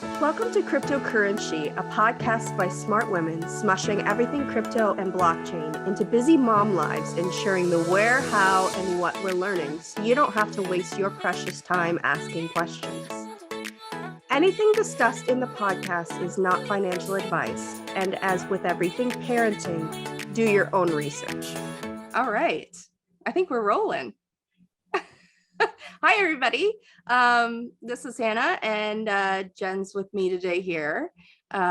Welcome to CryptocurrenSHE, a podcast by smart women smushing everything crypto and blockchain into busy mom lives, ensuring the where, how, and what we're learning so you don't have to waste your precious time asking questions. Anything discussed in the podcast is not financial advice, and as with everything parenting, do your own research. All right, I think we're rolling. Hi, everybody. This is Hannah, and Jen's with me today here.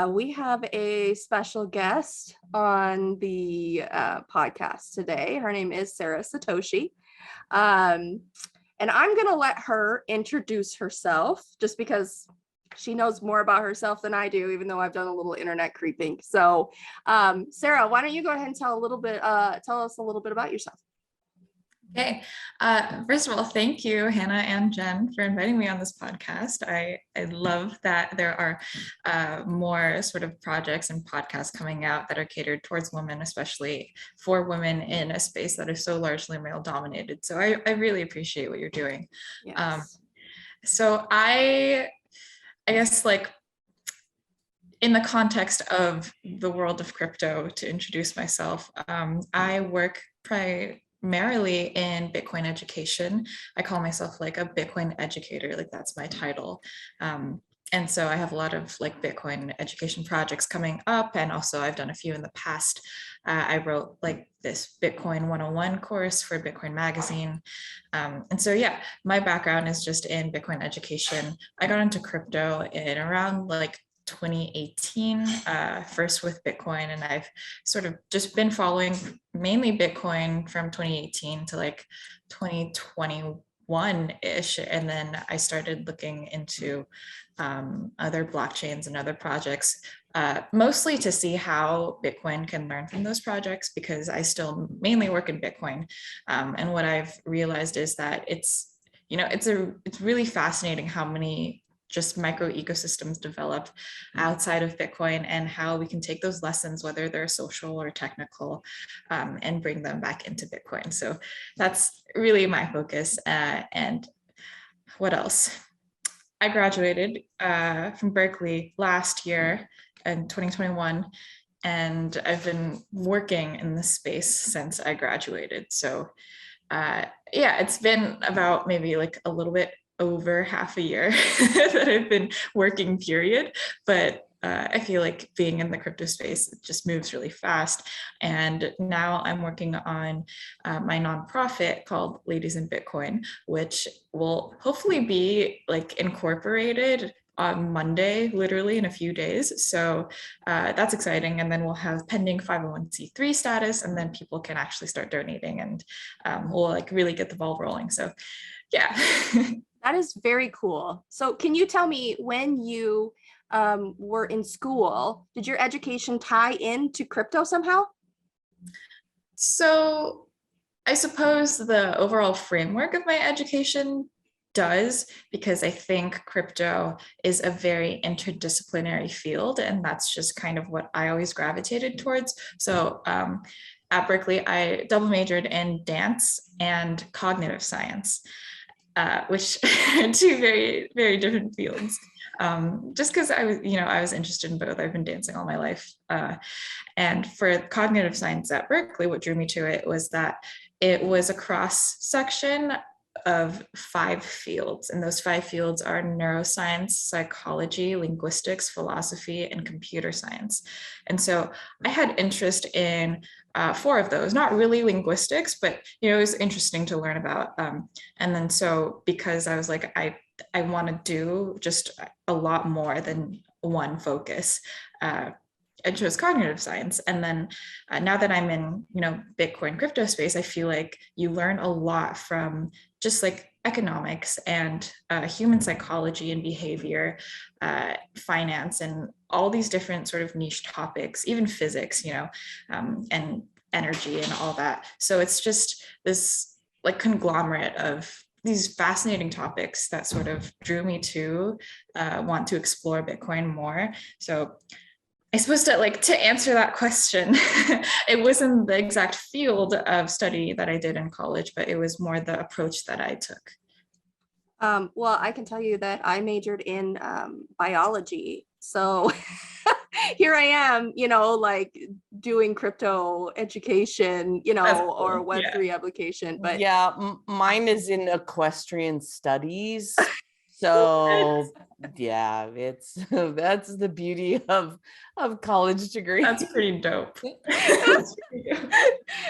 We have a special guest on the podcast today. Her name is Satoshi. And I'm going to let her introduce herself just because she knows more about herself than I do, even though I've done a little internet creeping. So, Sarah, why don't you go ahead and tell us a little bit about yourself? Okay. First of all, thank you, Hannah and Jen, for inviting me on this podcast. I love that there are more sort of projects and podcasts coming out that are catered towards women, especially for women in a space that is so largely male dominated. So I really appreciate what you're doing. Yes. So I guess, like, in the context of the world of crypto, to introduce myself, I work primarily in Bitcoin education. I call myself like a Bitcoin educator, like that's my title. And so I have a lot of like Bitcoin education projects coming up, and also I've done a few in the past. I wrote like this Bitcoin 101 course for Bitcoin Magazine. And so, yeah, my background is just in Bitcoin education. I got into crypto in around like 2018, first with Bitcoin, and I've sort of just been following mainly Bitcoin from 2018 to like 2021-ish, and then I started looking into other blockchains and other projects, mostly to see how Bitcoin can learn from those projects, because I still mainly work in Bitcoin, and what I've realized is that it's really fascinating how many just micro ecosystems develop outside of Bitcoin, and how we can take those lessons, whether they're social or technical, and bring them back into Bitcoin. So that's really my focus. And what else? I graduated from Berkeley last year in 2021, and I've been working in this space since I graduated. So yeah, it's been about maybe like a little bit over half a year that I've been working, period. But I feel like being in the crypto space, it just moves really fast. And now I'm working on my nonprofit called Ladies in Bitcoin, which will hopefully be like incorporated on Monday, literally in a few days. So that's exciting. And then we'll have pending 501c3 status, and then people can actually start donating, and we'll like really get the ball rolling. So yeah. That is very cool. So can you tell me, when you were in school, did your education tie into crypto somehow? So I suppose the overall framework of my education does, because I think crypto is a very interdisciplinary field, and that's just kind of what I always gravitated towards. So at Berkeley, I double majored in dance and cognitive science, which are two very, very different fields. Just because I was interested in both. I've been dancing all my life. And for cognitive science at Berkeley, what drew me to it was that it was a cross section of 5 fields, and those 5 fields are neuroscience, psychology, linguistics, philosophy, and computer science. And so I had interest in 4 of those, not really linguistics, but it was interesting to learn about. And then so because I was like, I want to do just a lot more than one focus, I chose cognitive science. And then now that I'm in, Bitcoin crypto space, I feel like you learn a lot from just like economics and human psychology and behavior, finance, and all these different sort of niche topics, even physics, and energy and all that. So it's just this like conglomerate of these fascinating topics that sort of drew me to want to explore Bitcoin more. So I suppose to answer that question, it wasn't the exact field of study that I did in college, but it was more the approach that I took. Well, I can tell you that I majored in biology. So here I am, like doing crypto education, That's or cool. Yeah. Web3 application. But Yeah, mine is in equestrian studies. So yeah, it's that's the beauty of college degree. That's pretty dope. That's pretty dope.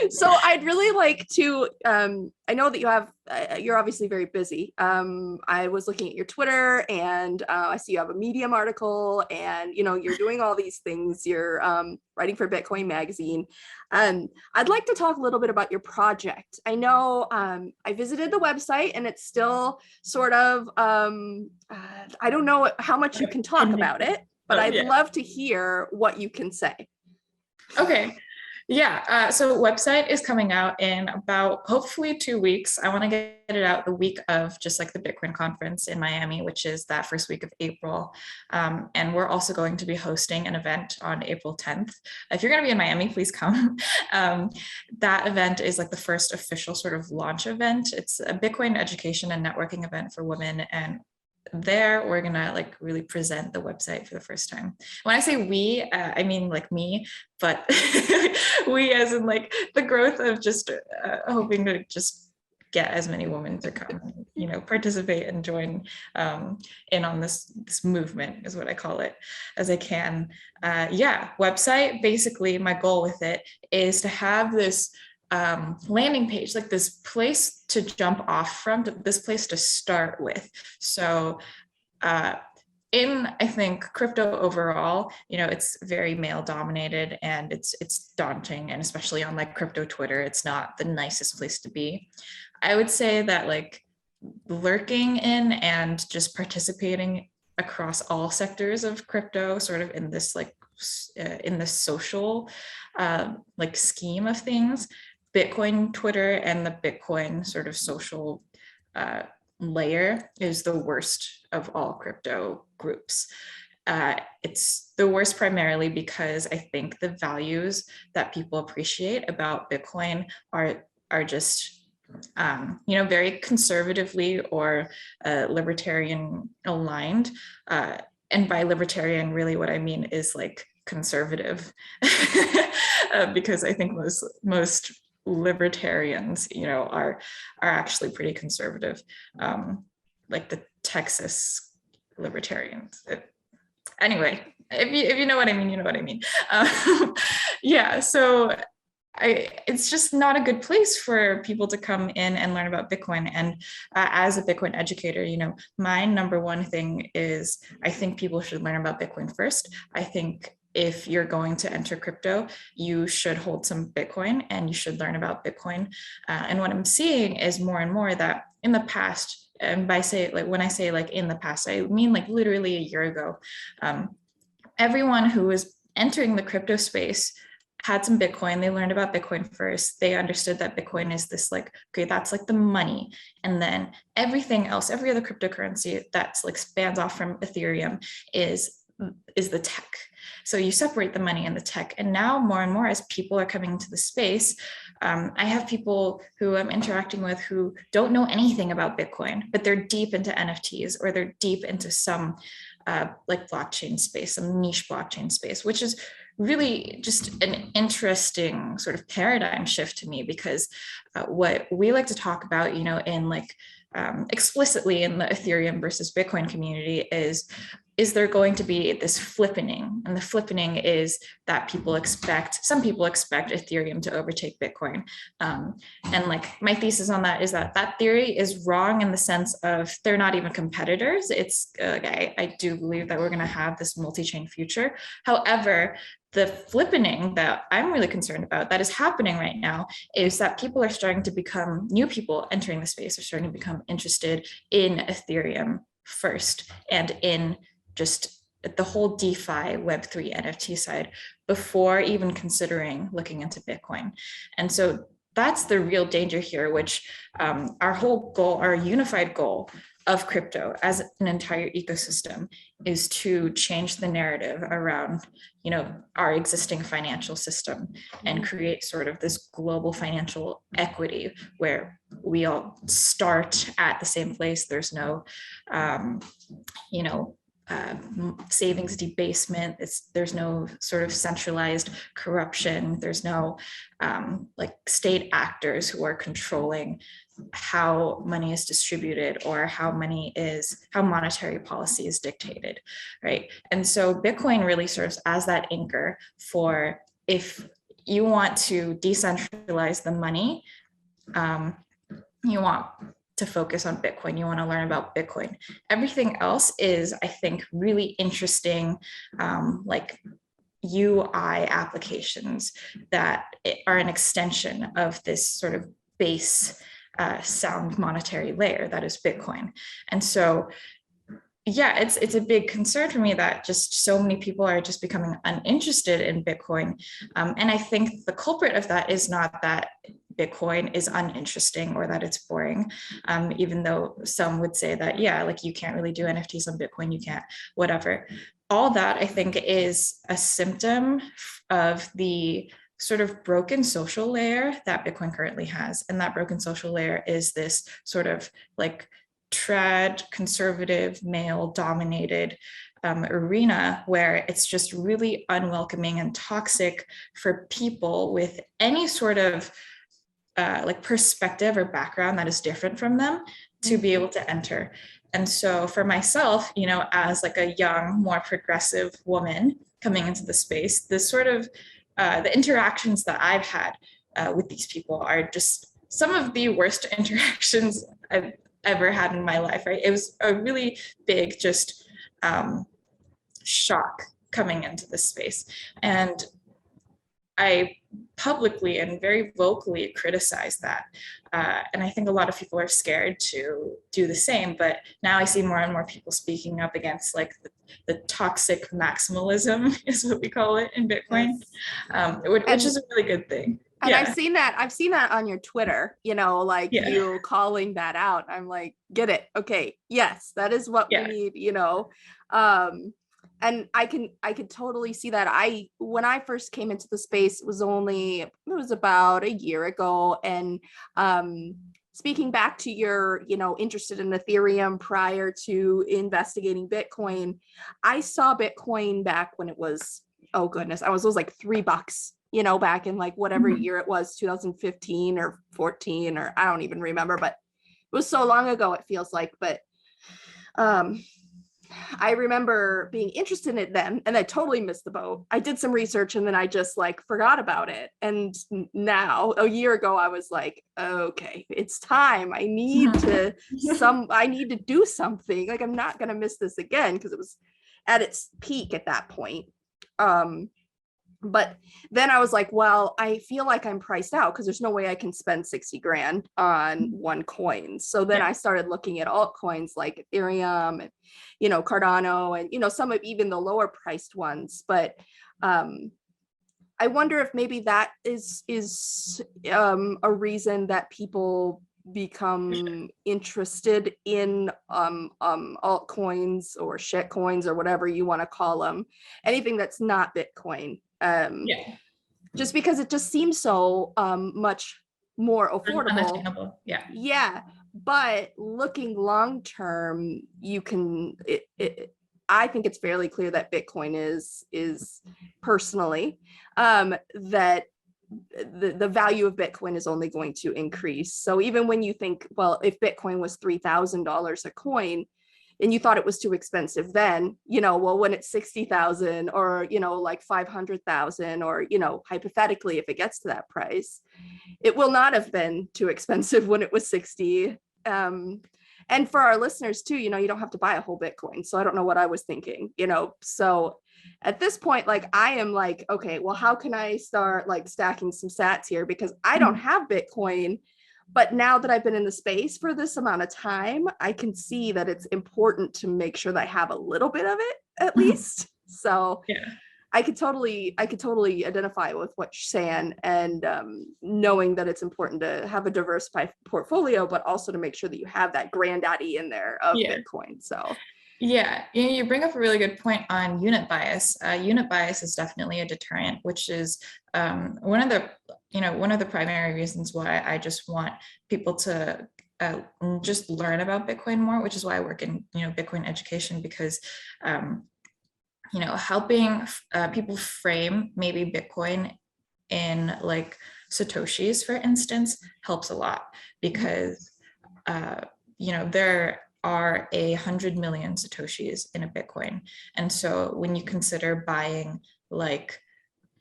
so I'd really like to, I know that you're obviously very busy. I was looking at your Twitter, and I see you have a Medium article, and you're doing all these things. You're writing for Bitcoin Magazine. I'd like to talk a little bit about your project. I know I visited the website, and it's still sort of, I don't know how much you can talk about it, but I'd love to hear what you can say. Okay. Yeah. So website is coming out in about hopefully 2 weeks. I want to get it out the week of just like the Bitcoin conference in Miami, which is that first week of April. And we're also going to be hosting an event on April 10th. If you're going to be in Miami, please come. That event is like the first official sort of launch event. It's a Bitcoin education and networking event for women, and there we're gonna like really present the website for the first time. When I say we, I mean like me, but we as in like the growth of just hoping to just get as many women to come, participate and join in on this movement is what I call it, as I can. Website, basically my goal with it is to have this landing page, like this place to jump off from, this place to start with. So I think crypto overall, it's very male dominated, and it's daunting, and especially on like crypto Twitter, it's not the nicest place to be. I would say that like lurking in and just participating across all sectors of crypto, sort of in this like in the social like scheme of things, Bitcoin Twitter and the Bitcoin sort of social layer is the worst of all crypto groups. It's the worst primarily because I think the values that people appreciate about Bitcoin are just very conservatively or libertarian aligned. And by libertarian, really what I mean is like conservative, because I think most libertarians, are actually pretty conservative, like the Texas libertarians. Anyway, if you know what I mean, you know what I mean. So it's just not a good place for people to come in and learn about Bitcoin. And as a Bitcoin educator, my number one thing is I think people should learn about Bitcoin first. I think if you're going to enter crypto, you should hold some Bitcoin and you should learn about Bitcoin. And what I'm seeing is more and more that in the past, and when I say like in the past, I mean like literally a year ago, everyone who was entering the crypto space had some Bitcoin. They learned about Bitcoin first. They understood that Bitcoin is this like, okay, that's like the money. And then everything else, every other cryptocurrency that's like spans off from Ethereum is the tech. So you separate the money and the tech. And now more and more as people are coming into the space, I have people who I'm interacting with who don't know anything about Bitcoin, but they're deep into NFTs, or they're deep into some like blockchain space, some niche blockchain space, which is really just an interesting sort of paradigm shift to me, because what we like to talk about, in like explicitly in the Ethereum versus Bitcoin community is there going to be this flippening? And the flippening is that some people expect Ethereum to overtake Bitcoin. And like my thesis on that is that theory is wrong in the sense of they're not even competitors. It's I do believe that we're going to have this multi-chain future. However, the flippening that I'm really concerned about that is happening right now is that people are starting to become, new people entering the space are starting to become interested in Ethereum first, and in just the whole DeFi Web3 NFT side before even considering looking into Bitcoin. And so that's the real danger here, which our whole goal, our unified goal of crypto as an entire ecosystem is to change the narrative around, our existing financial system and create sort of this global financial equity where we all start at the same place. There's no, you know, savings debasement. There's no sort of centralized corruption. There's no like state actors who are controlling how money is distributed or how monetary policy is dictated, right? And so Bitcoin really serves as that anchor for, if you want to decentralize the money, you want to focus on Bitcoin, you want to learn about Bitcoin. Everything else is, I think, really interesting, like UI applications that are an extension of this sort of base sound monetary layer that is Bitcoin. And so, yeah, it's a big concern for me that just so many people are just becoming uninterested in Bitcoin. And I think the culprit of that is not that Bitcoin is uninteresting or that it's boring, even though some would say that, yeah, like you can't really do NFTs on Bitcoin, you can't, whatever. All that, I think, is a symptom of the sort of broken social layer that Bitcoin currently has. And that broken social layer is this sort of like trad, conservative, male dominated arena where it's just really unwelcoming and toxic for people with any sort of like perspective or background that is different from them to be able to enter. And so for myself, as like a young, more progressive woman coming into the space, this sort of the interactions that I've had with these people are just some of the worst interactions I've ever had in my life, right? It was a really big just shock coming into this space. And I publicly and very vocally criticized that. And I think a lot of people are scared to do the same, but now I see more and more people speaking up against like the toxic maximalism is what we call it in Bitcoin, which is a really good thing. And yeah. I've seen that on your Twitter, like you calling that out. I'm like, get it. Okay. Yes, that is what we need, and I could totally see that. When I first came into the space, it was about a year ago. And speaking back to your, interested in Ethereum prior to investigating Bitcoin, I saw Bitcoin back when it was, oh goodness, it was like $3, back in like whatever year it was, 2015 or 14, or I don't even remember, but it was so long ago, it feels like. But I remember being interested in it then, and I totally missed the boat. I did some research and then I just like forgot about it. And now, a year ago, I was like, okay, it's time. I need to do something. Like, I'm not going to miss this again, because it was at its peak at that point. But then I was like, well, I feel like I'm priced out because there's no way I can spend 60 grand on one coin. So then I started looking at altcoins like Ethereum and, Cardano and, some of even the lower priced ones. But I wonder if maybe that is a reason that people become interested in altcoins or shit coins or whatever you want to call them, anything that's not Bitcoin. Just because it just seems so much more affordable. Yeah. But looking long term, you can. I think it's fairly clear that Bitcoin is personally that the value of Bitcoin is only going to increase. So even when you think, well, if Bitcoin was $3,000 a coin, and you thought it was too expensive then, well, when it's 60,000 or, like 500,000 or, hypothetically, if it gets to that price, it will not have been too expensive when it was 60. And for our listeners too, you don't have to buy a whole Bitcoin. So I don't know what I was thinking, so at this point, like, I am like, okay, well, how can I start like stacking some sats here? Because I don't have Bitcoin. But now that I've been in the space for this amount of time, I can see that it's important to make sure that I have a little bit of it at least. So I could totally identify with what you're saying, and knowing that it's important to have a diversified portfolio, but also to make sure that you have that granddaddy in there of Bitcoin. So yeah, you bring up a really good point on unit bias. Unit bias is definitely a deterrent, which is one of the primary reasons why I just want people to just learn about Bitcoin more, which is why I work in Bitcoin education, because helping people frame maybe Bitcoin in like Satoshis, for instance, helps a lot, because there are 100 million Satoshis in a Bitcoin. And so when you consider buying like,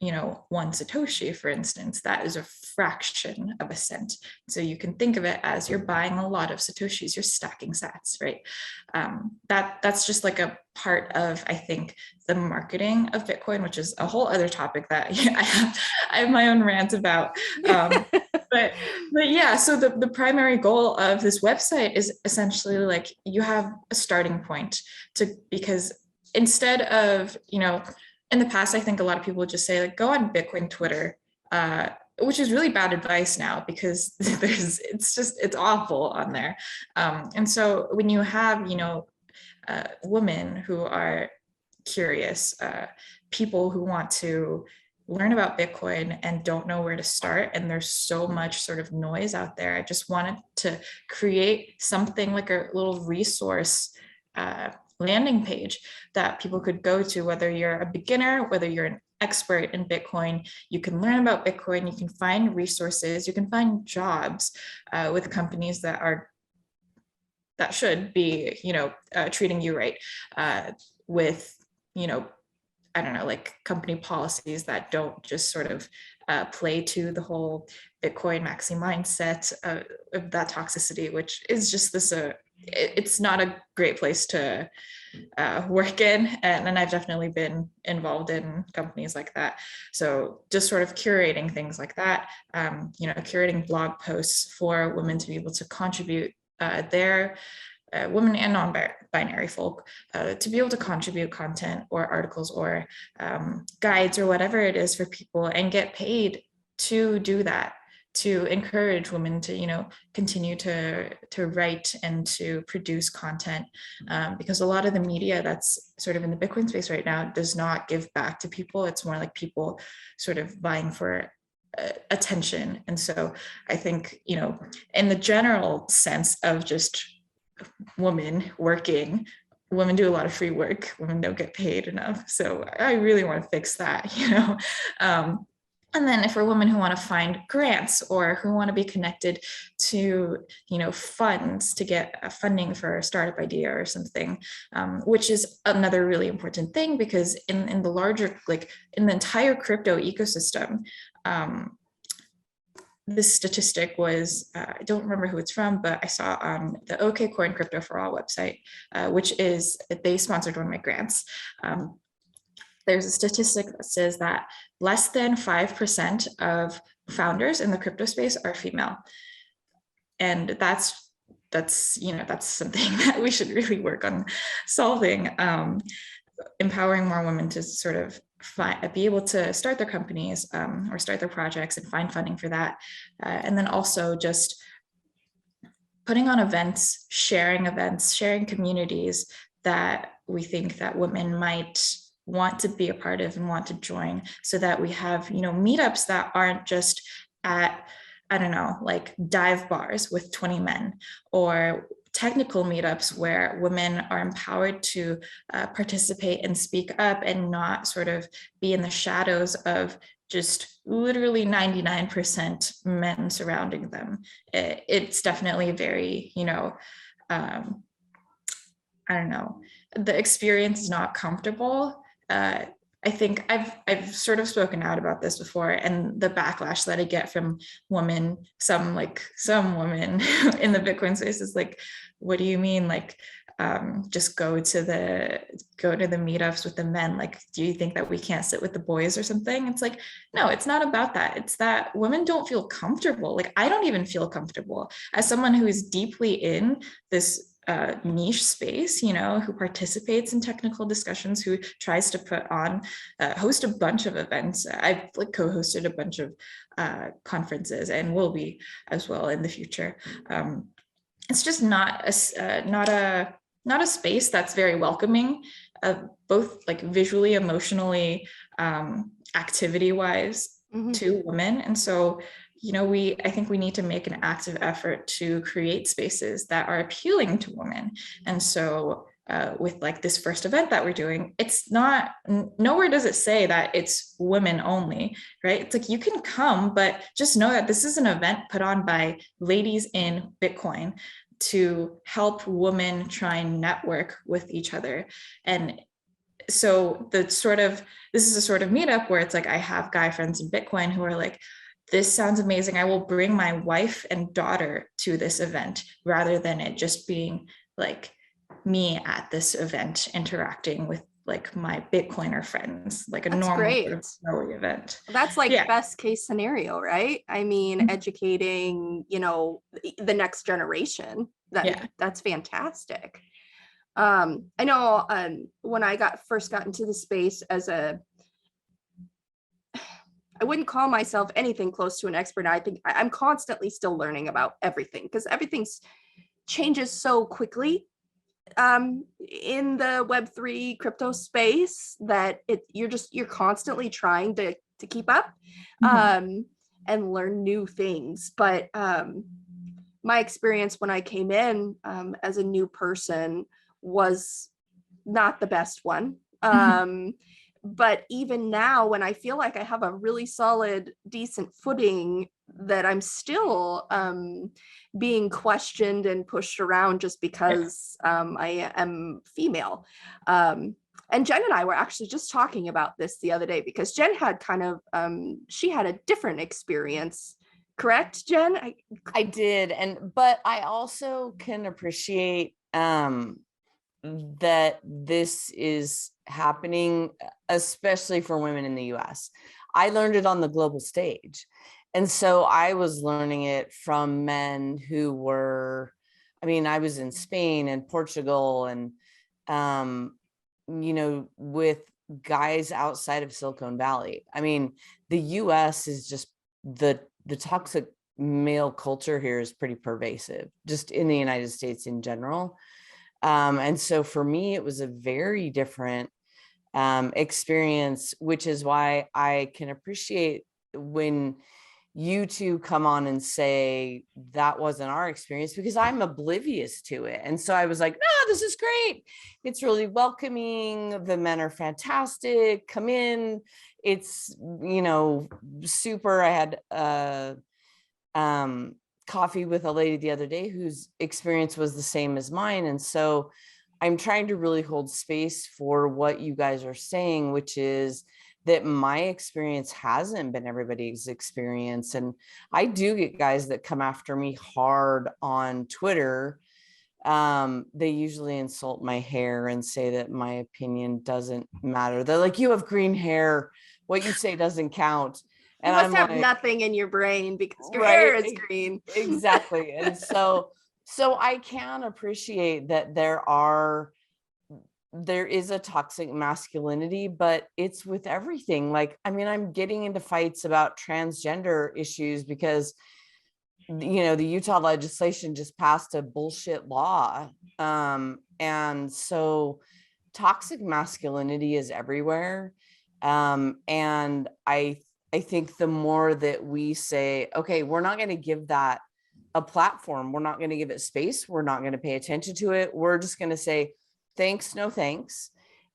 one Satoshi, for instance, that is a fraction of a cent. So you can think of it as you're buying a lot of Satoshis, you're stacking sats, right? That's just like a part of, I think, the marketing of Bitcoin, which is a whole other topic that I have my own rant about. But yeah, so the primary goal of this website is essentially like you have a starting point because instead of, in the past, I think a lot of people would just say like, go on Bitcoin Twitter, which is really bad advice now, because it's awful on there. And so when you have, women who are curious, people who want to learn about Bitcoin and don't know where to start, and there's so much sort of noise out there, I just wanted to create something like a little resource landing page that people could go to, whether you're a beginner, whether you're an expert in Bitcoin. You can learn about Bitcoin, you can find resources, you can find jobs with companies that should be, treating you right, with, I don't know, like company policies that don't just sort of play to the whole Bitcoin maxi mindset of that toxicity, which is just this, it's not a great place to work in. And I've definitely been involved in companies like that. So just sort of curating things like that, curating blog posts for women to be able to contribute their women and non-binary folk to be able to contribute content or articles or guides or whatever it is for people, and get paid to do that, to encourage women to continue to write and to produce content, because a lot of the media that's sort of in the Bitcoin space right now does not give back to people. It's more like people sort of vying for attention. And so I think in the general sense of just women working, women do a lot of free work, women don't get paid enough. So I really want to fix that, and then if for women who want to find grants or who want to be connected to, funds to get funding for a startup idea or something, which is another really important thing, because in the larger, like in the entire crypto ecosystem, this statistic was, I don't remember who it's from, but I saw on the OK Coin Crypto for All website, which is, they sponsored one of my grants. There's a statistic that says that less than 5% of founders in the crypto space are female. And that's something that we should really work on solving, empowering more women to sort of be able to start their companies or start their projects and find funding for that. And then also just putting on events, sharing communities that we think that women might want to be a part of and want to join, so that we have, meetups that aren't just at, I don't know, like dive bars with 20 men, or technical meetups where women are empowered to participate and speak up and not sort of be in the shadows of just literally 99% men surrounding them. It's definitely very, I don't know, the experience is not comfortable. I think I've sort of spoken out about this before, and the backlash that I get from women, some women in the Bitcoin space is like, what do you mean? Like, just go to the meetups with the men. Like, do you think that we can't sit with the boys or something? It's like, no, it's not about that. It's that women don't feel comfortable. Like, I don't even feel comfortable as someone who is deeply in this niche space, you know, who participates in technical discussions, who tries to put on, host a bunch of events. I've like co-hosted a bunch of conferences and will be as well in the future. It's just not a space that's very welcoming, both like visually, emotionally, activity wise to women. And so, you know, I think we need to make an active effort to create spaces that are appealing to women. And so with like this first event that we're doing, it's not, nowhere does it say that it's women only, right? It's like you can come, but just know that this is an event put on by ladies in Bitcoin to help women try and network with each other. And so this is a sort of meetup where it's like, I have guy friends in Bitcoin who are like, this sounds amazing. I will bring my wife and daughter to this event, rather than it just being like me at this event interacting with like my Bitcoiner friends, like a normal sort of snowy event. That's like best case scenario, right? I mean, educating, you know, the next generation. That's fantastic. I know when I first got into the space I wouldn't call myself anything close to an expert. I think I'm constantly still learning about everything, because everything changes so quickly in the Web3 crypto space that you're constantly trying to keep up and learn new things. But my experience when I came in as a new person was not the best one. But even now, when I feel like I have a really solid, decent footing, that I'm still being questioned and pushed around just because I am female. And Jen and I were actually just talking about this the other day, because Jen had kind of, she had a different experience. Correct, Jen? I did. But I also can appreciate that this is happening, especially for women in the US. I learned it on the global stage. And so I was learning it from men who were, I mean, I was in Spain and Portugal and, you know, with guys outside of Silicon Valley. I mean, the US is just the toxic male culture here is pretty pervasive, just in the United States in general. And so for me, it was a very different experience, which is why I can appreciate when you two come on and say that wasn't our experience, because I'm oblivious to it. And so I was like, no, this is great. It's really welcoming. The men are fantastic. Come in. It's, you know, super. I had coffee with a lady the other day whose experience was the same as mine. And so I'm trying to really hold space for what you guys are saying, which is that my experience hasn't been everybody's experience. And I do get guys that come after me hard on Twitter. They usually insult my hair and say that my opinion doesn't matter. They're like, you have green hair. What you say doesn't count. And you must have like, nothing in your brain because your hair is green. Exactly. And so I can appreciate that there is a toxic masculinity, but it's with everything. Like, I mean, I'm getting into fights about transgender issues because, you know, the Utah legislation just passed a bullshit law. And so toxic masculinity is everywhere. And I think the more that we say, okay, we're not going to give that a platform, we're not going to give it space, we're not going to pay attention to it, we're just going to say, thanks, no thanks.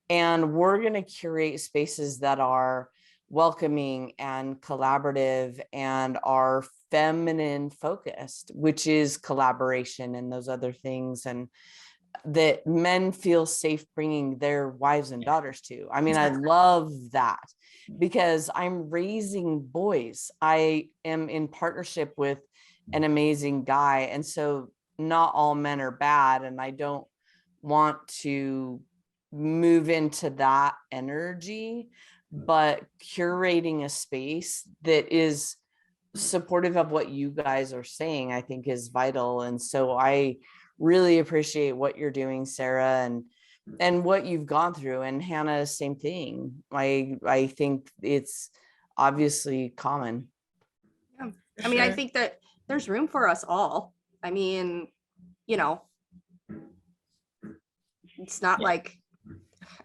And we're going to curate spaces that are welcoming and collaborative and are feminine focused, which is collaboration and those other things. And that men feel safe bringing their wives and daughters to. I mean, I love that because I'm raising boys. I am in partnership with an amazing guy. And so not all men are bad. And I don't want to move into that energy, but curating a space that is supportive of what you guys are saying, I think is vital. And so I really appreciate what you're doing, Sarah, and what you've gone through. And Hannah, same thing. I think it's obviously common. Yeah. I mean, I think that there's room for us all. I mean, you know, it's not like,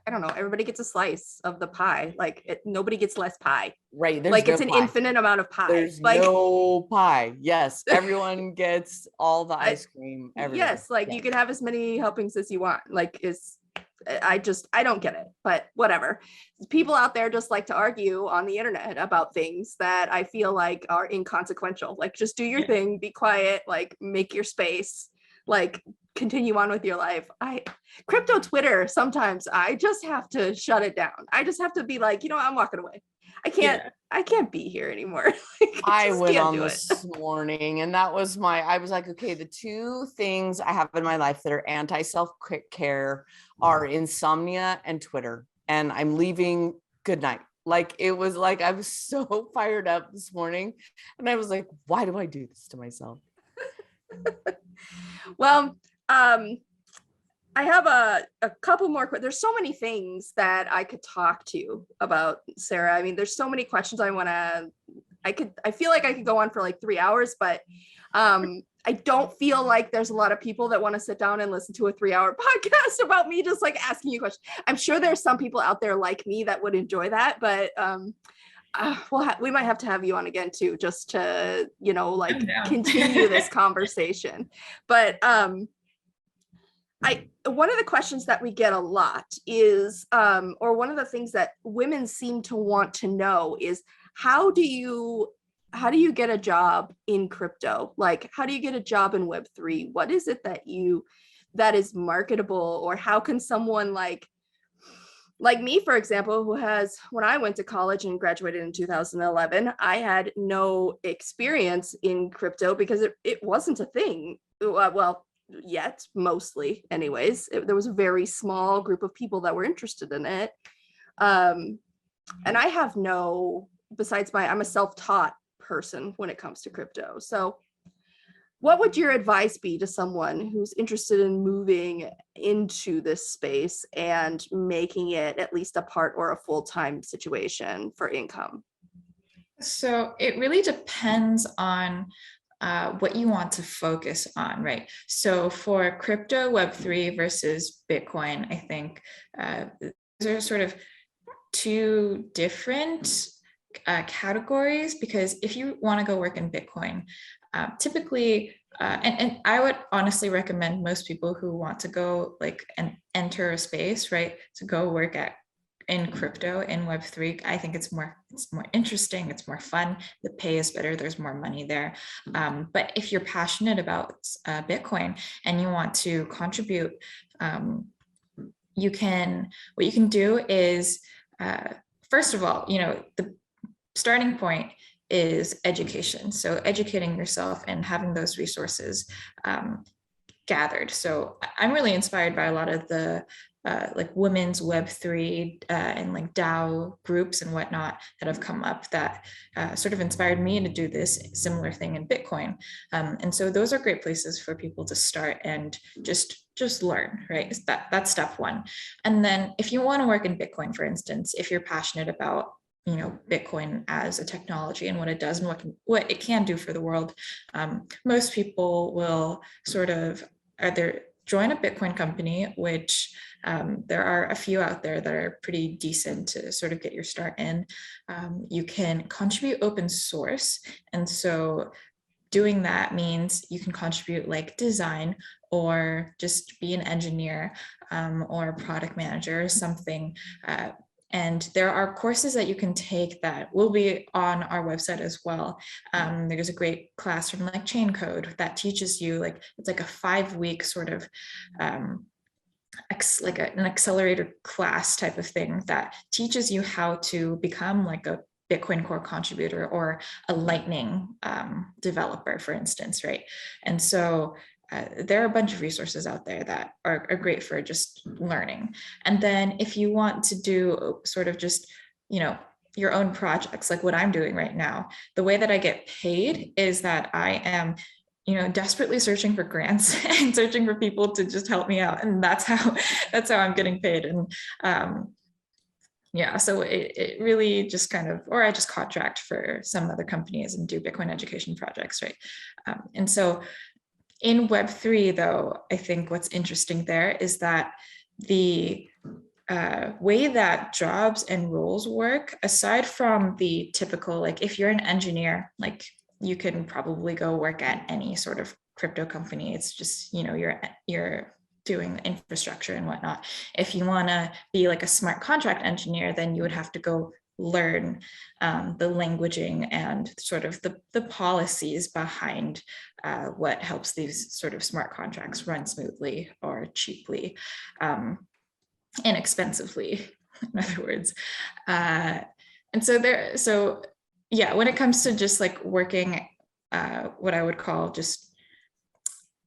I don't know, everybody gets a slice of the pie. Like nobody gets less pie. Right. There's Like no it's an pie. infinite amount of pie. There's like no pie. Yes. Everyone gets all the ice cream. Everything. yes, like you can have as many helpings as you want. Like I don't get it, but whatever. People out there just like to argue on the internet about things that I feel like are inconsequential. Like just do your thing, be quiet, like make your space, like continue on with your life. Crypto Twitter, sometimes I just have to shut it down. I just have to be like, I'm walking away. I can't be here anymore. Like, I went on this morning, and that was I was like, okay, the two things I have in my life that are anti-self-care are insomnia and Twitter. And I'm leaving. Good night. Like, it was like, I was so fired up this morning. And I was like, why do I do this to myself? Well, I have a couple more. There's so many things that I could talk to you about, Sarah. I mean, there's so many questions I feel like I could go on for like 3 hours, but I don't feel like there's a lot of people that want to sit down and listen to a 3-hour podcast about me just like asking you questions. I'm sure there's some people out there like me that would enjoy that, but we might have to have you on again too, just to, continue this conversation. But one of the questions that we get a lot is, or one of the things that women seem to want to know is, how do you get a job in crypto? Like, how do you get a job in Web3? What is it that is marketable? Or how can someone like me, for example, when I went to college and graduated in 2011, I had no experience in crypto because it wasn't a thing. Well, yet, mostly anyways. There was a very small group of people that were interested in it. And I have I'm a self-taught person when it comes to crypto. So what would your advice be to someone who's interested in moving into this space and making it at least a part or a full-time situation for income? So it really depends on what you want to focus on, right? So for crypto, Web3 versus Bitcoin, I think those are sort of two different categories, because if you want to go work in Bitcoin, typically, and I would honestly recommend most people who want to go like and enter a space, right, to go work in crypto, in Web3. I think it's more interesting, it's more fun, the pay is better, there's more money there. But if you're passionate about Bitcoin and you want to contribute, what you can do is, first of all, the starting point is education. So educating yourself and having those resources gathered. So I'm really inspired by a lot of the like women's Web3 and like DAO groups and whatnot that have come up that sort of inspired me to do this similar thing in Bitcoin. And so those are great places for people to start and just learn, right? That's step one. And then if you want to work in Bitcoin, for instance, if you're passionate about Bitcoin as a technology and what it does and what it can do for the world, most people will sort of either join a Bitcoin company, which there are a few out there that are pretty decent to sort of get your start in. You can contribute open source. And so doing that means you can contribute like design or just be an engineer or a product manager or something. And there are courses that you can take that will be on our website as well. There's a great class from like Chain Code that teaches you, like, it's like a 5-week sort of like an accelerator class type of thing that teaches you how to become like a Bitcoin Core contributor or a Lightning developer, for instance, right? And so there are a bunch of resources out there that are great for just learning. And then if you want to do sort of just, your own projects, like what I'm doing right now, the way that I get paid is that I am, desperately searching for grants and searching for people to just help me out. And that's how I'm getting paid. And yeah, so it really just kind of, or I just contract for some other companies and do Bitcoin education projects, right? And so in Web3, though, I think what's interesting there is that the way that jobs and roles work, aside from the typical, like if you're an engineer, like you can probably go work at any sort of crypto company. It's just, you're doing the infrastructure and whatnot. If you want to be like a smart contract engineer, then you would have to go learn the languaging and sort of the policies behind what helps these sort of smart contracts run smoothly or cheaply, inexpensively, in other words. And so yeah, when it comes to just like working, what I would call just,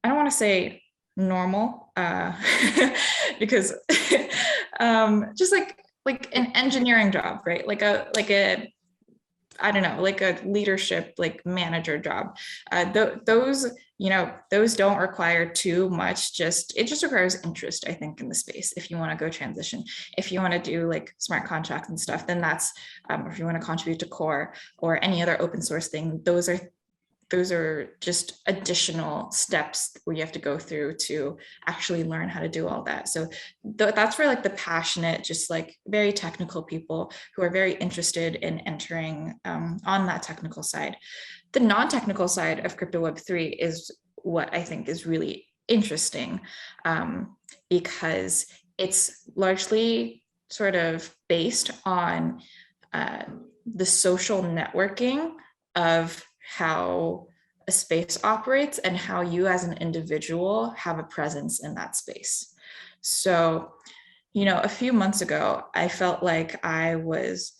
I don't want to say normal, because just like an engineering job, right? Like a I don't know, like a leadership, like manager job. Those don't require too much. It just requires interest, I think, in the space. If you want to go transition, if you want to do like smart contracts and stuff, then that's, or if you want to contribute to core or any other open source thing, those are just additional steps where you have to go through to actually learn how to do all that. So that's for like the passionate, just like very technical people who are very interested in entering on that technical side. The non-technical side of crypto Web3 is what I think is really interesting, because it's largely sort of based on the social networking of how a space operates and how you as an individual have a presence in that space. So, a few months ago, I felt like I was,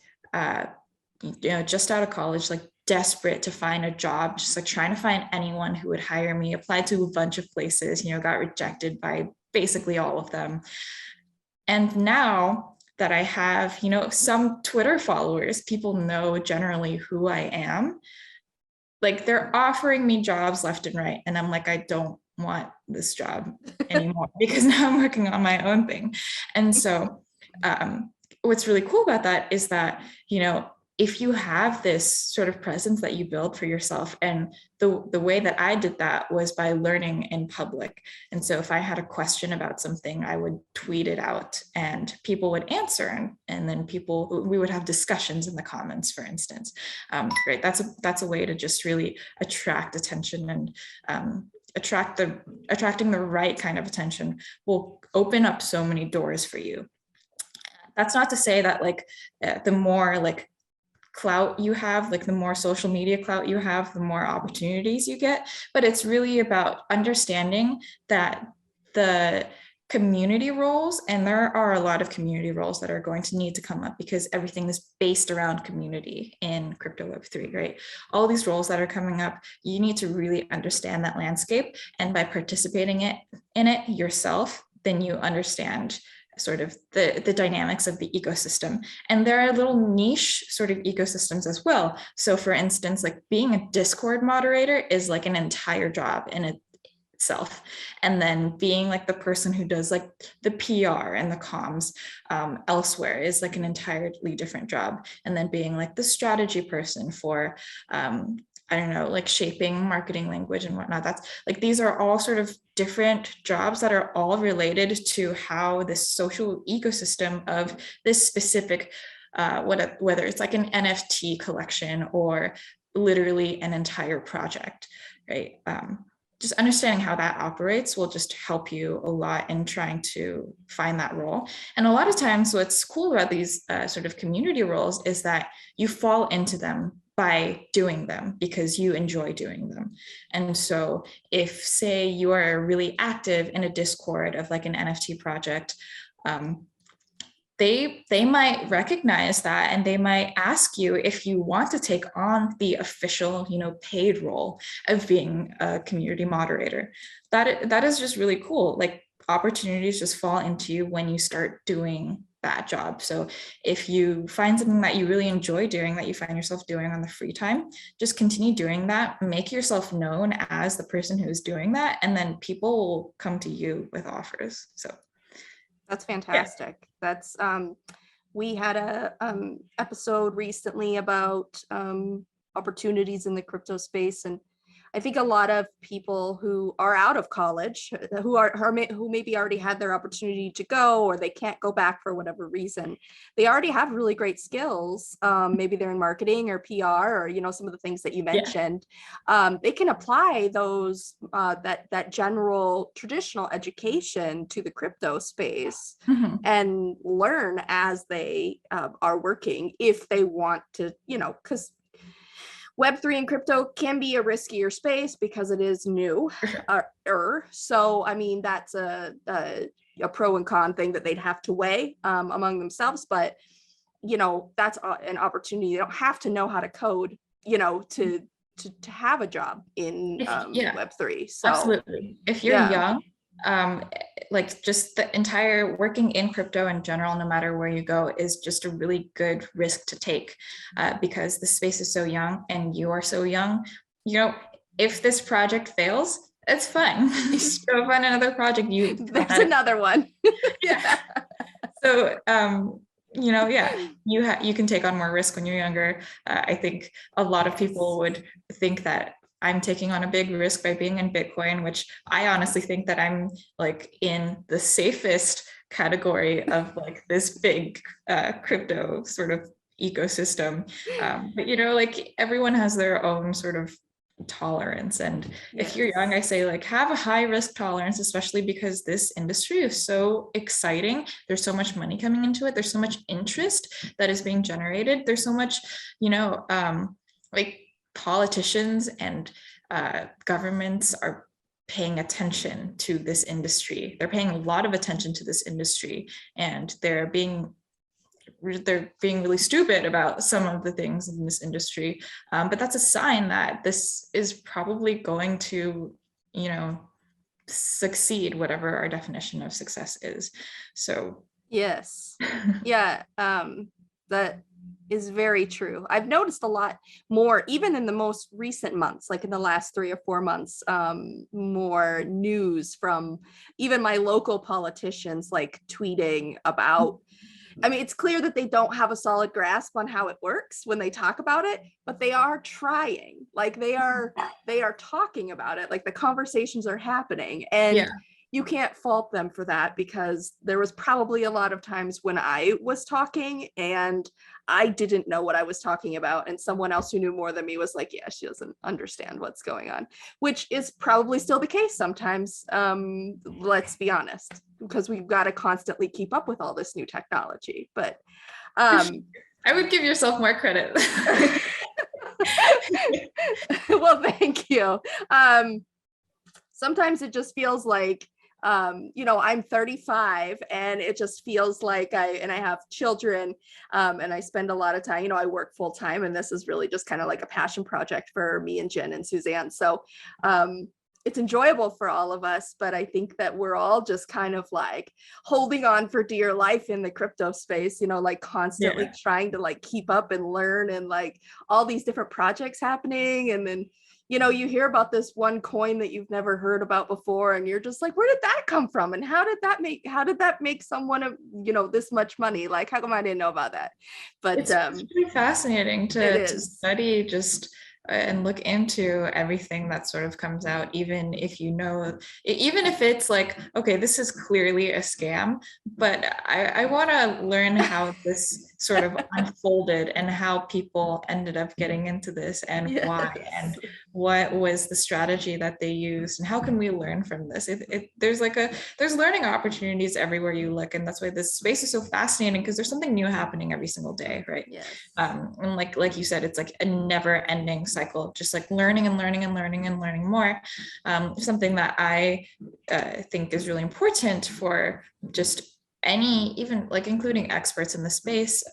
just out of college, like desperate to find a job, just like trying to find anyone who would hire me, applied to a bunch of places, got rejected by basically all of them. And now that I have, some Twitter followers, people know generally who I am. Like they're offering me jobs left and right. And I'm like, I don't want this job anymore because now I'm working on my own thing. And so what's really cool about that is that, if you have this sort of presence that you build for yourself, and the way that I did that was by learning in public. And so if I had a question about something, I would tweet it out and people would answer, and then we would have discussions in the comments, for instance. Right, that's a way to just really attract attention, and attracting the right kind of attention will open up so many doors for you. That's not to say that like the more like clout you have, like the more social media clout you have, the more opportunities you get. But it's really about understanding that the community roles, and there are a lot of community roles that are going to need to come up because everything is based around community in crypto Web3, right? All these roles that are coming up, you need to really understand that landscape. And by participating in it yourself, then you understand sort of the dynamics of the ecosystem. And there are little niche sort of ecosystems as well. So for instance, like being a Discord moderator is like an entire job in itself. And then being like the person who does like the PR and the comms elsewhere is like an entirely different job. And then being like the strategy person for I don't know, like shaping marketing language and whatnot. That's like, these are all sort of different jobs that are all related to how this social ecosystem of this specific, whether it's like an NFT collection or literally an entire project, right? Just understanding how that operates will just help you a lot in trying to find that role. And a lot of times what's cool about these sort of community roles is that you fall into them by doing them because you enjoy doing them. And so if, say, you are really active in a Discord of like an NFT project, they might recognize that, and they might ask you if you want to take on the official, paid role of being a community moderator. That is just really cool. Like opportunities just fall into you when you start doing that job. So if you find something that you really enjoy doing, that you find yourself doing on the free time, just continue doing that. Make yourself known as the person who's doing that, and then people will come to you with offers. So that's fantastic. Yeah. That's we had a episode recently about opportunities in the crypto space, and I think a lot of people who are out of college, who maybe already had their opportunity to go, or they can't go back for whatever reason, they already have really great skills. Maybe they're in marketing or PR, or some of the things that you mentioned. Yeah. They can apply those that general traditional education to the crypto space, mm-hmm. and learn as they are working, if they want to, because Web3 and crypto can be a riskier space because it is new. So, I mean, that's a pro and con thing that they'd have to weigh among themselves. But, that's an opportunity. You don't have to know how to code, to have a job in Web3. So, absolutely. If you're young, like just the entire working in crypto in general, no matter where you go, is just a really good risk to take, because the space is so young and you are so young. If this project fails, it's fine. Just go find another project. There's another one. Yeah. So, you can take on more risk when you're younger. I think a lot of people would think that I'm taking on a big risk by being in Bitcoin, which I honestly think that I'm like in the safest category of like this big crypto sort of ecosystem. But like everyone has their own sort of tolerance. And if you're young, I say like have a high risk tolerance, especially because this industry is so exciting. There's so much money coming into it. There's so much interest that is being generated. There's so much, like politicians and governments are paying attention to this industry. They're paying a lot of attention to this industry, and they're being really stupid about some of the things in this industry. But that's a sign that this is probably going to, succeed, whatever our definition of success is. So yes, yeah, that is very true. I've noticed a lot more, even in the most recent months, like in the last 3 or 4 months, more news from even my local politicians, like tweeting about, I mean, it's clear that they don't have a solid grasp on how it works when they talk about it, but they are trying, like they are talking about it, like the conversations are happening, and you can't fault them for that, because there was probably a lot of times when I was talking and I didn't know what I was talking about, and someone else who knew more than me was like, yeah, she doesn't understand what's going on, which is probably still the case sometimes. Let's be honest, because we've got to constantly keep up with all this new technology. But I would give yourself more credit. Well, thank you. Sometimes it just feels like, I'm 35 and it just feels like I have children, and I spend a lot of time, I work full time, and this is really just kind of like a passion project for me and Jen and Suzanne. So it's enjoyable for all of us, but I think that we're all just kind of like holding on for dear life in the crypto space, like constantly trying to like keep up and learn, and like all these different projects happening. And then you hear about this one coin that you've never heard about before, and you're just like, where did that come from? And how did that make someone this much money? Like, how come I didn't know about that? But it's really fascinating to study just and look into everything that sort of comes out, even if it's like, okay, this is clearly a scam, but I want to learn how this sort of unfolded and how people ended up getting into this, and why, and what was the strategy that they used, and how can we learn from this? There's learning opportunities everywhere you look, and that's why this space is so fascinating, because there's something new happening every single day, right? And like you said, it's like a never-ending cycle, just like learning and learning and learning and learning more. Something that I think is really important for just even like including experts in the space,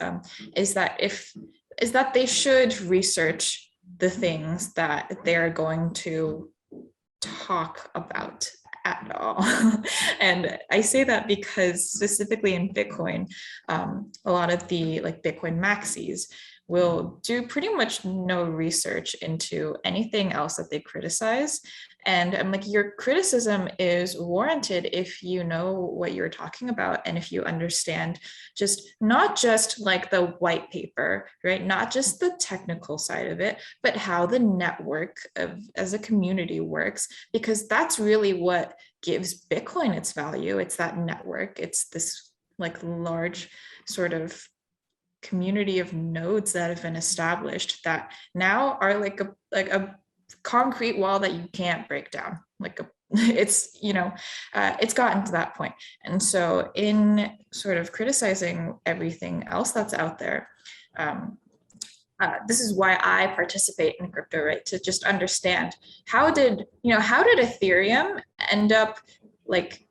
is that they should research the things that they're going to talk about at all. And I say that because specifically in Bitcoin, a lot of the like Bitcoin maxis will do pretty much no research into anything else that they criticize. And I'm like, your criticism is warranted if you know what you're talking about and if you understand just not just like the white paper, right? Not just the technical side of it, but how the network of as a community works, because that's really what gives Bitcoin its value. It's that network. It's this like large sort of community of nodes that have been established that now are like a concrete wall that you can't break down. Like it's, you know, it's gotten to that point. And so in sort of criticizing everything else that's out there, this is why I participate in crypto, right? To just understand how did Ethereum end up like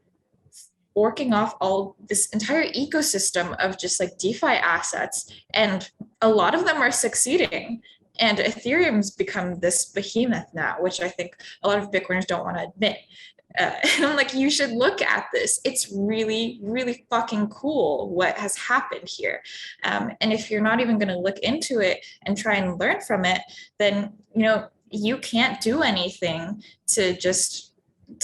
forking off all this entire ecosystem of just like DeFi assets, and a lot of them are succeeding. And Ethereum's become this behemoth now, which I think a lot of Bitcoiners don't want to admit. And I'm like, you should look at this. It's really, really fucking cool what has happened here. And if you're not even going to look into it and try and learn from it, then, you know, you can't do anything to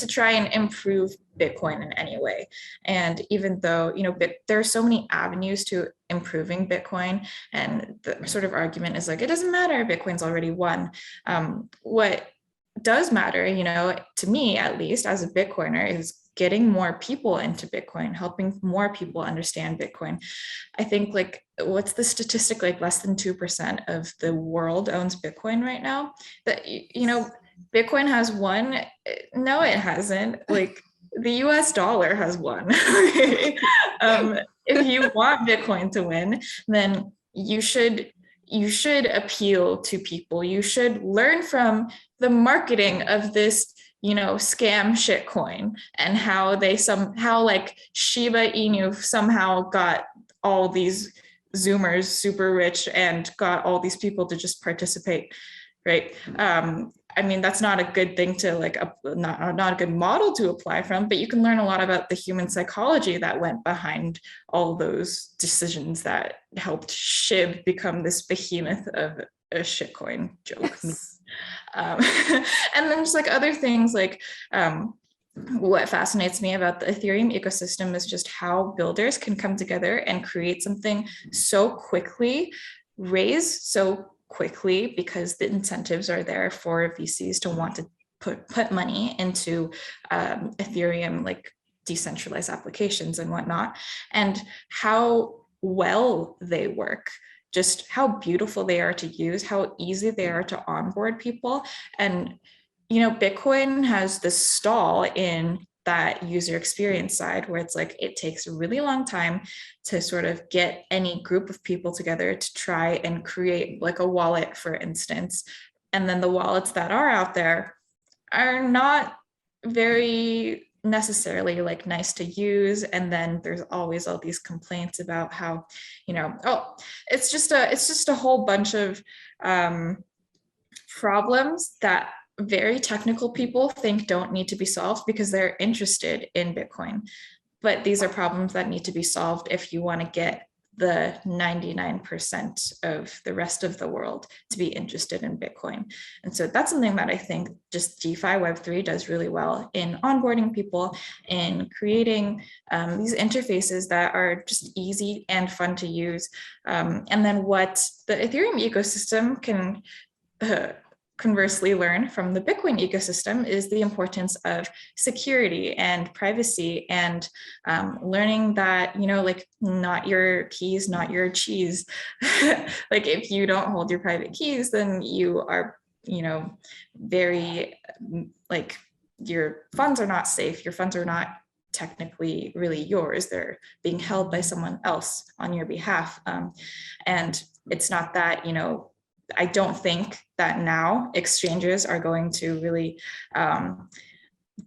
try and improve Bitcoin in any way. And even though, you know, there are so many avenues to improving Bitcoin, and the sort of argument is like, it doesn't matter, Bitcoin's already won. What does matter, you know, to me, at least as a Bitcoiner, is getting more people into Bitcoin, helping more people understand Bitcoin. I think like, what's the statistic? Like less than 2% of the world owns Bitcoin right now. That, you know, Bitcoin has won. No, it hasn't. Like the US dollar has won. If you want Bitcoin to win, then you should appeal to people. You should learn from the marketing of this, you know, scam shitcoin, and how they somehow like Shiba Inu somehow got all these Zoomers super rich and got all these people to just participate, right? I mean, that's not a good thing to like, not a good model to apply from, but you can learn a lot about the human psychology that went behind all those decisions that helped SHIB become this behemoth of a shitcoin joke. Yes. And then just like other things like, what fascinates me about the Ethereum ecosystem is just how builders can come together and create something so quickly, raise so quickly, because the incentives are there for VCs to want to put money into Ethereum, like decentralized applications and whatnot, and how well they work, just how beautiful they are to use, how easy they are to onboard people. And, you know, Bitcoin has this stall in that user experience side where it's like, it takes a really long time to sort of get any group of people together to try and create like a wallet, for instance. And then the wallets that are out there are not very necessarily like nice to use. And then there's always all these complaints about how, you know, oh, it's just a whole bunch of problems that very technical people think don't need to be solved because they're interested in Bitcoin. But these are problems that need to be solved if you want to get the 99% of the rest of the world to be interested in Bitcoin. And so that's something that I think just DeFi Web3 does really well in onboarding people, in creating these interfaces that are just easy and fun to use. And then what the Ethereum ecosystem can conversely learn from the Bitcoin ecosystem is the importance of security and privacy, and learning that, you know, like, not your keys, not your cheese. Like if you don't hold your private keys, then you are, you know, very like, your funds are not safe. Your funds are not technically really yours. They're being held by someone else on your behalf. And it's not that, you know, I don't think that now exchanges are going to really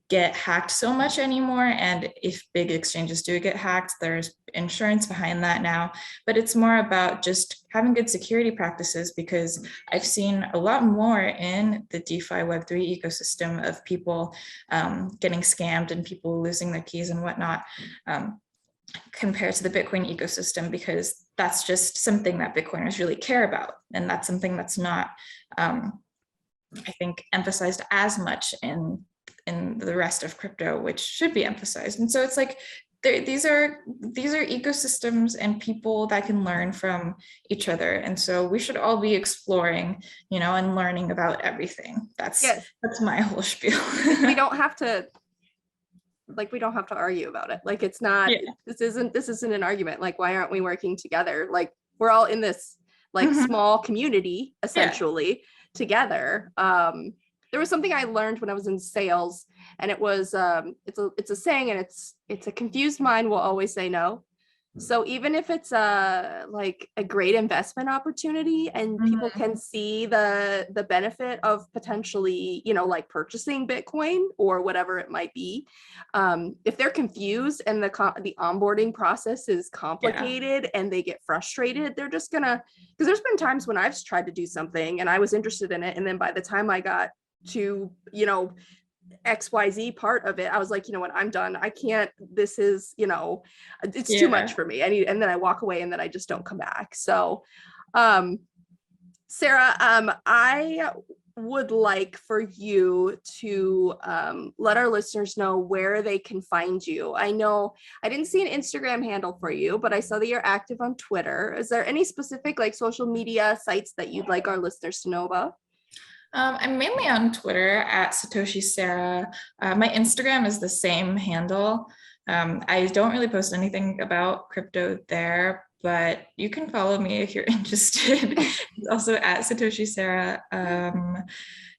get hacked so much anymore. And if big exchanges do get hacked, there's insurance behind that now. But it's more about just having good security practices, because I've seen a lot more in the DeFi Web3 ecosystem of people getting scammed and people losing their keys and whatnot, compared to the Bitcoin ecosystem, because that's just something that Bitcoiners really care about. And that's something that's not, I think, emphasized as much in the rest of crypto, which should be emphasized. And so it's like, these are ecosystems and people that can learn from each other. And so we should all be exploring, and learning about everything. That's my whole spiel. We don't have to argue about it. Like, it's not, this isn't an argument. Like, why aren't we working together? Like, we're all in this like small community essentially together. There was something I learned when I was in sales, and it was it's a saying, and it's a confused mind will always say no. So even if it's like a great investment opportunity and people can see the benefit of potentially, like purchasing Bitcoin or whatever it might be, if they're confused and the onboarding process is complicated and they get frustrated, they're just gonna, because there's been times when I've tried to do something and I was interested in it, and then by the time I got to, XYZ part of it, I was like, you know what, I'm done. I can't, this is, it's too much for me. And then I walk away and then I just don't come back. So, Sarah, I would like for you to let our listeners know where they can find you. I know I didn't see an Instagram handle for you, but I saw that you're active on Twitter. Is there any specific like social media sites that you'd like our listeners to know about? I'm mainly on Twitter at Satoshi Sarah. My Instagram is the same handle. I don't really post anything about crypto there, but you can follow me if you're interested. It's also at Satoshi Sarah.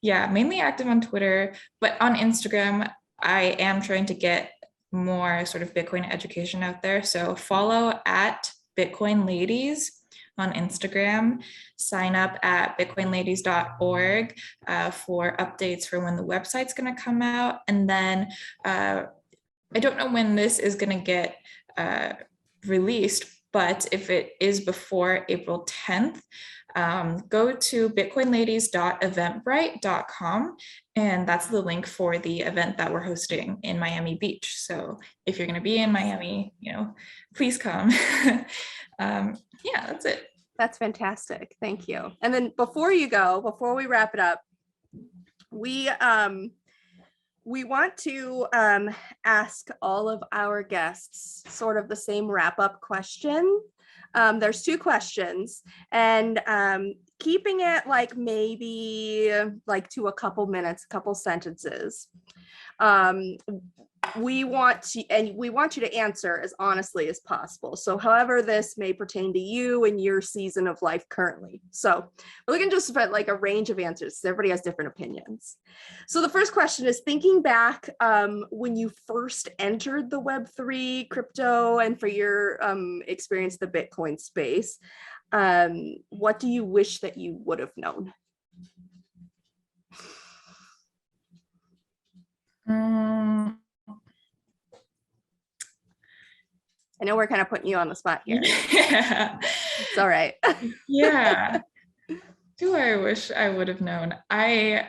Mainly active on Twitter, but on Instagram, I am trying to get more sort of Bitcoin education out there. So follow at Bitcoin Ladies on Instagram, sign up at bitcoinladies.org for updates for when the website's going to come out. And then I don't know when this is going to get released, but if it is before April 10th, go to bitcoinladies.eventbrite.com, and that's the link for the event that we're hosting in Miami Beach. So if you're going to be in Miami, please come. That's it. That's fantastic. Thank you. And then before we wrap it up, we want to ask all of our guests sort of the same wrap-up question. There's 2 questions, and keeping it like maybe like to a couple minutes, a couple sentences. We want you to answer as honestly as possible. So however this may pertain to you and your season of life currently. So we're looking just at like a range of answers. Everybody has different opinions. So the first question is, thinking back when you first entered the Web3 crypto and for your experience, the Bitcoin space, what do you wish that you would have known? I know we're kind of putting you on the spot here. Yeah. It's all right. Yeah. Do I wish I would have known? I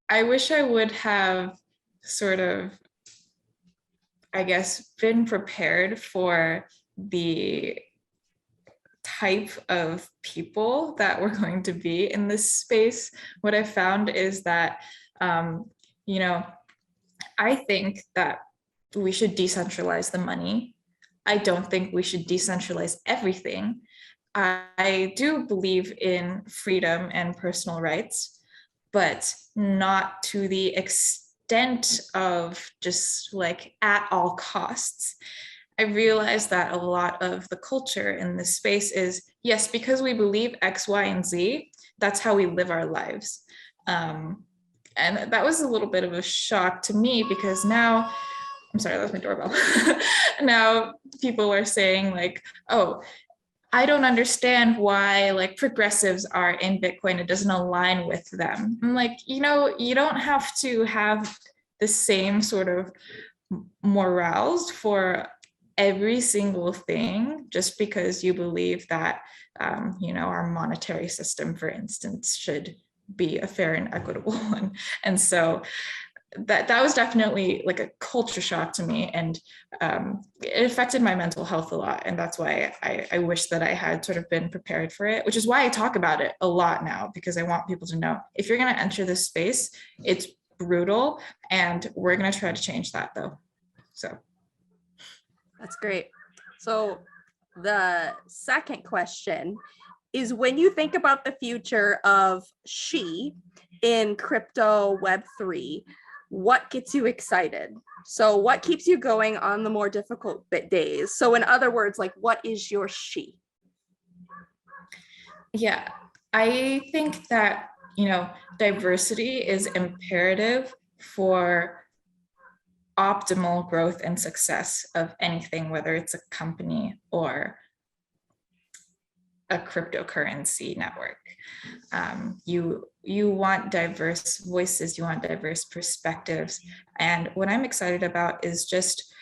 wish I would have sort of, I guess, been prepared for the type of people that were going to be in this space. What I found is that, I think that we should decentralize the money. I don't think we should decentralize everything. I do believe in freedom and personal rights, but not to the extent of just like at all costs. I realized that a lot of the culture in this space is, yes, because we believe X, Y, and Z, that's how we live our lives. And that was a little bit of a shock to me, because now, I'm sorry, that was my doorbell. Now people are saying like, oh, I don't understand why like progressives are in Bitcoin. It doesn't align with them. I'm like, you don't have to have the same sort of morals for every single thing just because you believe that our monetary system, for instance, should be a fair and equitable one. And so that was definitely like a culture shock to me, and it affected my mental health a lot. And that's why I wish that I had sort of been prepared for it, which is why I talk about it a lot now, because I want people to know, if you're going to enter this space, it's brutal, and we're going to try to change that though. So that's great. So the second question is, when you think about the future of SHE in crypto Web3, what gets you excited? So what keeps you going on the more difficult days? So in other words, like, what is your SHE? Yeah, I think that, diversity is imperative for optimal growth and success of anything, whether it's a company or a cryptocurrency network. You want diverse voices, you want diverse perspectives. And what I'm excited about is just,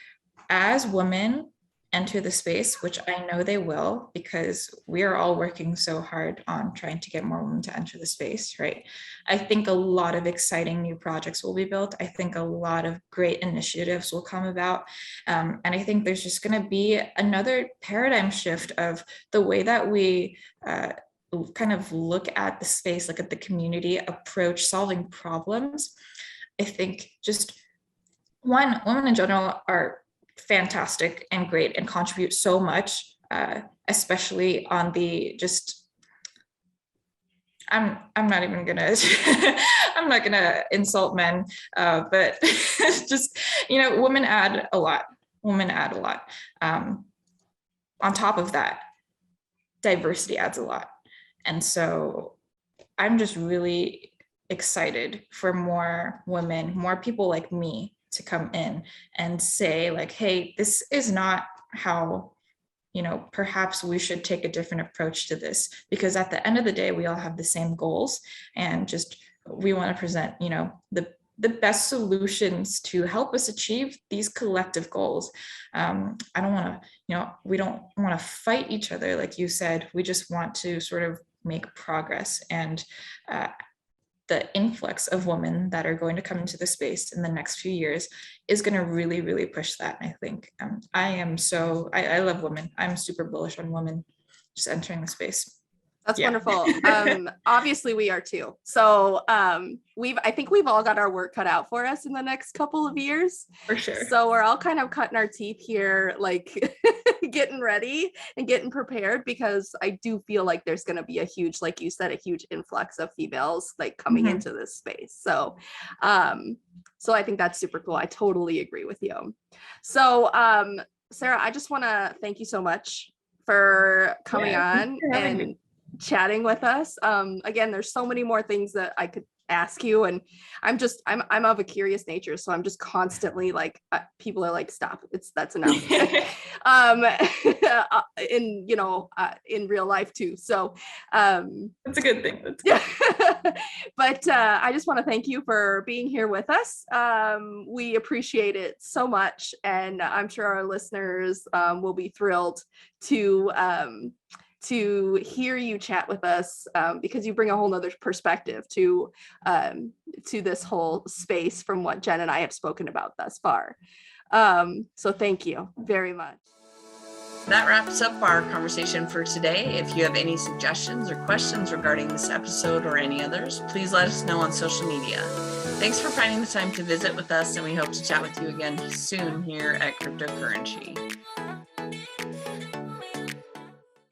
as women enter the space, which I know they will, because we are all working so hard on trying to get more women to enter the space, right? I think a lot of exciting new projects will be built. I think a lot of great initiatives will come about. And I think there's just going to be another paradigm shift of the way that we kind of look at the space, look at the community, approach solving problems. I think just women in general are fantastic and great and contribute so much, especially on the just, I'm not even gonna I'm not gonna insult men, but just, women add a lot. On top of that, diversity adds a lot. And so I'm just really excited for more women, more people like me to come in and say, like, hey, this is not how, perhaps we should take a different approach to this, because at the end of the day, we all have the same goals, and just, we want to present, the best solutions to help us achieve these collective goals. We don't want to fight each other, like you said. We just want to sort of make progress, and the influx of women that are going to come into the space in the next few years is going to really, really push that. And I think I love women. I'm super bullish on women just entering the space. That's wonderful. Obviously we are too. So I think we've all got our work cut out for us in the next couple of years. For sure. So we're all kind of cutting our teeth here, like getting ready and getting prepared, because I do feel like there's going to be a huge, like you said, a huge influx of females like coming into this space. So I think that's super cool. I totally agree with you. So Sarah, I just want to thank you so much for coming on and chatting with us. Again, there's so many more things that I could ask you, and I'm of a curious nature, so I'm just constantly like, people are like, stop, that's enough. In real life too. So that's a good thing. But I just want to thank you for being here with us. We appreciate it so much, and I'm sure our listeners will be thrilled to hear you chat with us, because you bring a whole nother perspective to this whole space from what Jen and I have spoken about thus far. So thank you very much. That wraps up our conversation for today. If you have any suggestions or questions regarding this episode or any others, please let us know on social media. Thanks for finding the time to visit with us, and we hope to chat with you again soon here at CryptocurrenSHE.